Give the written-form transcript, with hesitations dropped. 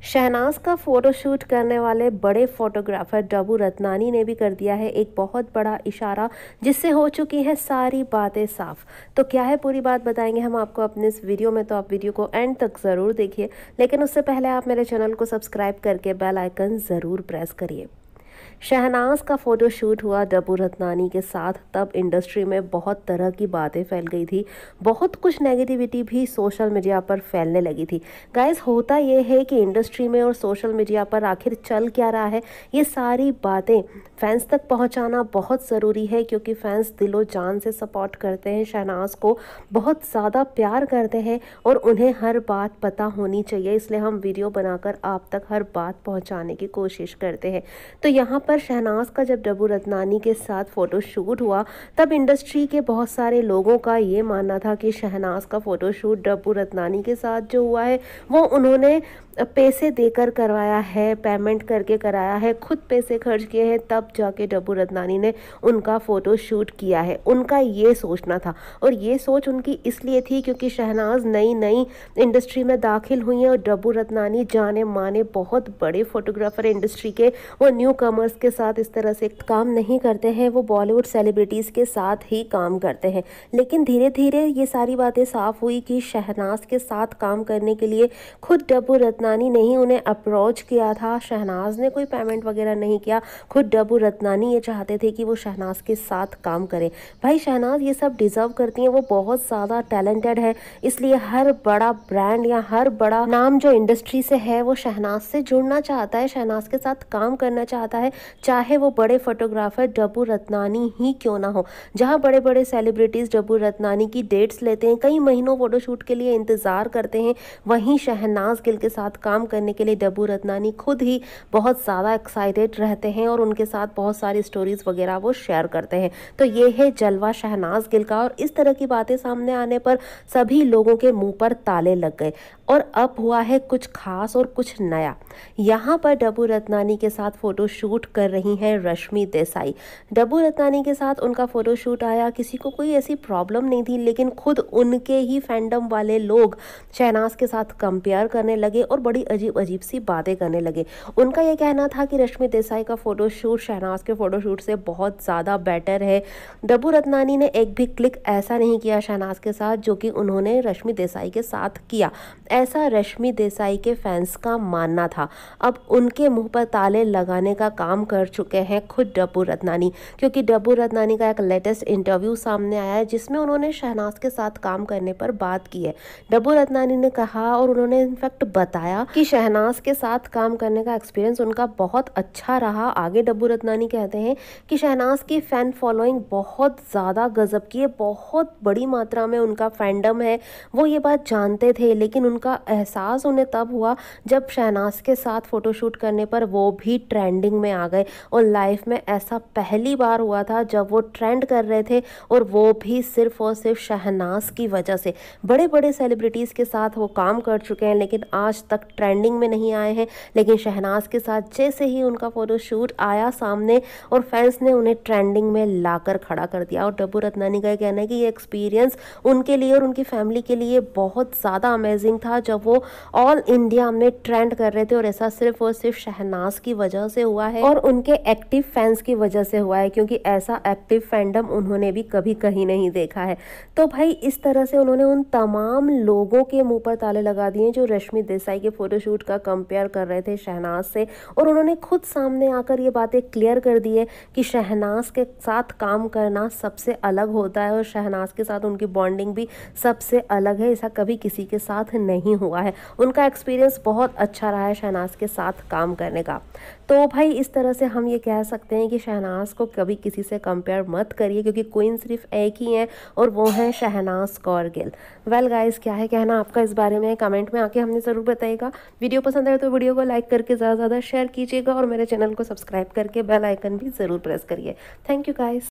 शहनाज का फोटोशूट करने वाले बड़े फोटोग्राफर डब्बू रत्नानी ने भी कर दिया है एक बहुत बड़ा इशारा, जिससे हो चुकी हैं सारी बातें साफ। तो क्या है पूरी बात बताएंगे हम आपको अपने इस वीडियो में, तो आप वीडियो को एंड तक ज़रूर देखिए। लेकिन उससे पहले आप मेरे चैनल को सब्सक्राइब करके बेल आइकन ज़रूर प्रेस करिए। शहनाज का फोटोशूट हुआ डब्बू रत्नानी के साथ, तब इंडस्ट्री में बहुत तरह की बातें फैल गई थी, बहुत कुछ नेगेटिविटी भी सोशल मीडिया पर फैलने लगी थी। गाइस, होता ये है कि इंडस्ट्री में और सोशल मीडिया पर आखिर चल क्या रहा है, ये सारी बातें फैंस तक पहुंचाना बहुत ज़रूरी है, क्योंकि फैंस दिलो जान से सपोर्ट करते हैं, शहनाज को बहुत ज़्यादा प्यार करते हैं और उन्हें हर बात पता होनी चाहिए। इसलिए हम वीडियो बनाकर आप तक हर बात पहुंचाने की कोशिश करते हैं। तो यहाँ पर शहनाज का जब डब्बू रत्नानी के साथ फोटोशूट हुआ, तब इंडस्ट्री के बहुत सारे लोगों का ये मानना था कि शहनाज का फोटोशूट डब्बू रत्नानी के साथ जो हुआ है वो उन्होंने पैसे देकर करवाया है, पेमेंट करके कराया है, खुद पैसे खर्च किए हैं, तब जाके डब्बू रत्नानी ने उनका फ़ोटो शूट किया है। उनका ये सोचना था, और ये सोच उनकी इसलिए थी क्योंकि शहनाज नई नई इंडस्ट्री में दाखिल हुई हैं और डब्बू रत्नानी जाने माने बहुत बड़े फोटोग्राफर इंडस्ट्री के, वो न्यू कमर्स के साथ इस तरह से काम नहीं करते हैं, वो बॉलीवुड सेलिब्रिटीज़ के साथ ही काम करते हैं। लेकिन धीरे धीरे ये सारी बातें साफ हुई कि शहनाज के साथ काम करने के लिए खुद डब्बू रत्नानी ने ही उन्हें अप्रोच किया था। शहनाज ने कोई पेमेंट वगैरह नहीं किया, खुद डब्बू रत्नानी ये चाहते थे कि वो शहनाज के साथ काम करें। भाई, शहनाज ये सब डिज़र्व करती हैं, वो बहुत ज़्यादा टैलेंटेड है, इसलिए हर बड़ा ब्रांड या हर बड़ा नाम जो इंडस्ट्री से है वो शहनाज से जुड़ना चाहता है, शहनाज के साथ काम करना चाहता है, चाहे वो बड़े फोटोग्राफर डब्बू रत्नानी ही क्यों ना हो। जहाँ बड़े बड़े सेलिब्रिटीज़ डब्बू रत्नानी की डेट्स लेते हैं, कई महीनों फोटोशूट के लिए इंतज़ार करते हैं, वहीं शहनाज गिल के साथ काम करने के लिए डब्बू रत्नानी खुद ही बहुत ज़्यादा एक्साइटेड रहते हैं और उनके साथ बहुत सारी स्टोरीज़ वगैरह वो शेयर करते हैं। तो ये है जलवा शहनाज गिल का, और इस तरह की बातें सामने आने पर सभी लोगों के मुंह पर ताले लग गए। और अब हुआ है कुछ खास और कुछ नया। यहाँ पर डब्बू रत्नानी के साथ फ़ोटो शूट कर रही हैं रश्मि देसाई। डब्बू रत्नानी के साथ उनका फ़ोटो शूट आया, किसी को कोई ऐसी प्रॉब्लम नहीं थी, लेकिन खुद उनके ही फैंडम वाले लोग शहनाज के साथ कंपेयर करने लगे और बड़ी अजीब अजीब सी बातें करने लगे। उनका ये कहना था कि रश्मि देसाई का फ़ोटोशूट शहनाज के फ़ोटोशूट से बहुत ज़्यादा बेटर है। डब्बू रत्नानी ने एक भी क्लिक ऐसा नहीं किया शहनाज के साथ जो कि उन्होंने रश्मि देसाई के साथ किया, ऐसा रश्मि देसाई के फैंस का मानना था। अब उनके मुंह पर ताले लगाने का काम कर चुके हैं खुद डब्बू रत्नानी, क्योंकि डब्बू रत्नानी का एक लेटेस्ट इंटरव्यू सामने आया है जिसमें उन्होंने शहनाज के साथ काम करने पर बात की है। डब्बू रत्नानी ने कहा और उन्होंने इनफैक्ट बताया कि शहनाज के साथ काम करने का एक्सपीरियंस उनका बहुत अच्छा रहा। आगे डब्बू रत्नानी कहते हैं कि शहनाज की फ़ैन फॉलोइंग बहुत ज़्यादा गजब की है, बहुत बड़ी मात्रा में उनका फैंडम है। वो ये बात जानते थे, लेकिन उनका एहसास उन्हें तब हुआ जब शहनाज के साथ फ़ोटोशूट करने पर वो भी ट्रेंडिंग में आ गए। और लाइफ में ऐसा पहली बार हुआ था जब वो ट्रेंड कर रहे थे, और वो भी सिर्फ और सिर्फ शहनाज की वजह से। बड़े बड़े सेलिब्रिटीज़ के साथ वो काम कर चुके हैं, लेकिन आज तक ट्रेंडिंग में नहीं आए हैं। लेकिन शहनाज के साथ जैसे ही उनका फ़ोटोशूट आया सामने, और फैंस ने उन्हें ट्रेंडिंग में लाकर खड़ा कर दिया। और डब्बू रत्नानी का कहना है कि ये एक्सपीरियंस उनके लिए और उनकी फैमिली के लिए बहुत ज़्यादा अमेजिंग था, जब वो ऑल इंडिया में ट्रेंड कर रहे थे, और ऐसा सिर्फ और सिर्फ शहनाज की वजह से हुआ है और उनके एक्टिव फैंस की वजह से हुआ है, क्योंकि ऐसा एक्टिव फैंडम उन्होंने भी कभी कहीं नहीं देखा है। तो भाई, इस तरह से उन्होंने उन तमाम लोगों के मुंह पर ताले लगा दिए जो रश्मि देसाई के फोटोशूट का कंपेयर कर रहे थे शहनाज से, और उन्होंने खुद सामने आकर ये बातें क्लियर कर दी है कि शहनाज के साथ काम करना सबसे अलग होता है, और शहनाज के साथ उनकी बॉन्डिंग भी सबसे अलग है। ऐसा कभी किसी के साथ नहीं हुआ है। उनका एक्सपीरियंस बहुत अच्छा रहा है शहनाज के साथ काम करने का। तो भाई, इस तरह से हम ये कह सकते हैं कि शहनाज को कभी किसी से कंपेयर मत करिए, क्योंकि क्वीन सिर्फ एक ही है, और वो है शहनाज कौर गिल। वेल गाइस, क्या है कहना आपका इस बारे में, कमेंट में आके हमें ज़रूर बताइएगा। वीडियो पसंद आए तो वीडियो को लाइक करके ज़्यादा से ज़्यादा शेयर कीजिएगा, और मेरे चैनल को सब्सक्राइब करके बेल आइकन भी ज़रूर प्रेस करिए। Thank you guys.